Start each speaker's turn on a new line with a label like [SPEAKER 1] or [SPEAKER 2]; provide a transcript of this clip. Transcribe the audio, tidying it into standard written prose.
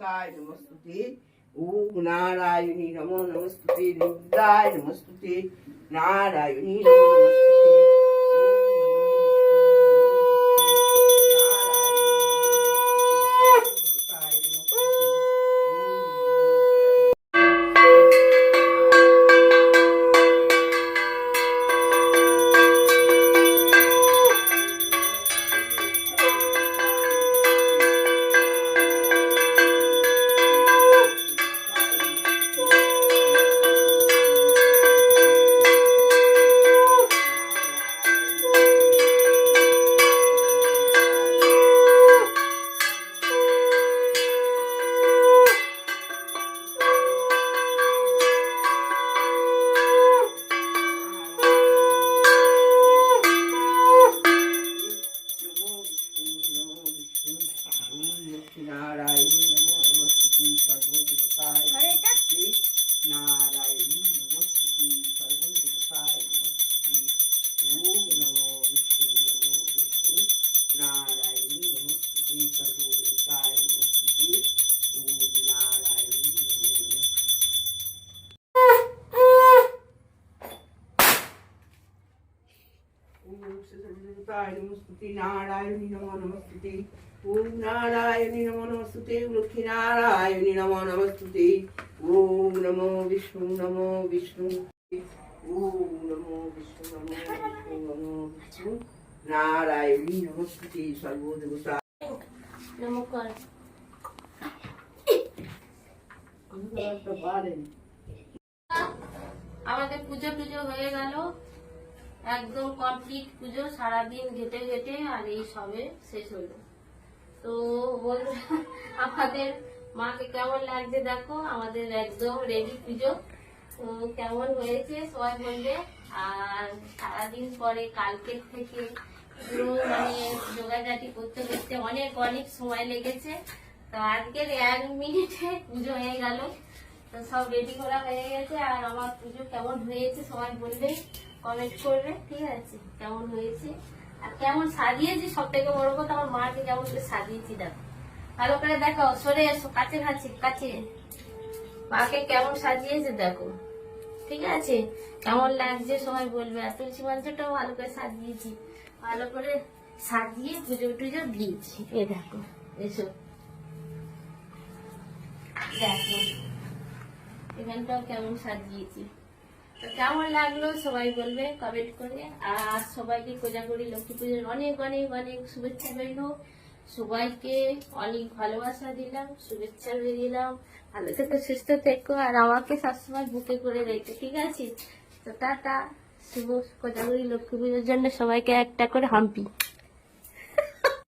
[SPEAKER 1] दुर्गाय नमस्तुते ओम नारायणी नमो नमस्तुते रुद्राय नमस्तुते नारायणी नमो नमस्तुते नारायणी नमो नमस्तुते ओम नारायणी नमो नमस्तुते लक्ष्मी नारायणी नमो नमस्तुते ओम नमो विष्णु ओम नमो विष्णु नमो विष्णु नारायणी नमस्तुते सर्वदेवता
[SPEAKER 2] नमस्कार আমাদের পুজো টুজো হয়ে গেল একদম কমপ্লিট পুজো সারাদিন ঘেটে ঘেটে আর এই সবে শেষ হলো তো বন্ধুরা আমাদের মাকে কেমন লাগছে দেখো আমাদের একদম রেডি পুজো তো কেমন হয়েছে সবাই বলবে আর সারাদিন পরে কালকে থেকে পুরো মানে যোগাযাটি করতে করতে অনেক অনেক সময় লেগেছে তো আজকের 1 মিনিটে পুজো হয়ে গেল তো সব রেডি করা হয়ে গেছে আর আমার পুজো কেমন হয়েছে সবাই বলবে কমেন্ট করবে ঠিক আছে কেমন হয়েছে আর কেমন সাজিয়েছি সব থেকে বড় কথা আমার মাকে কেমন করে সাজিয়েছি দেখো ভালো করে দেখো সরে এসো কাছে কাছে মাকে কেমন সাজিয়েছে দেখো ঠিক আছে কেমন লাগছে সবাই বলবে আর তুলসী মঞ্চটাও ভালো করে সাজিয়েছি ভালো করে সাজিয়ে পুজো টুজো দিয়েছি এ দেখো এসো দেখো এখানটাও কেমন সাজিয়েছি তো কেমন লাগলো সবাই বলবে কমেন্ট করে আর সবাইকে কোজাগরি লক্ষ্মী পুজোর অনেক অনেক অনেক শুভেচ্ছা রইল সবাইকে অনেক ভালোবাসা দিলাম শুভেচ্ছা দিলাম ভালো থেকো সুস্থ থেকো আর আমাকে সবসময় বুকে করে রেখো ঠিক আছে তো টাটা শুভ কোজাগরি লক্ষ্মী পুজোর জন্য সবাইকে একটা করে হাম্পি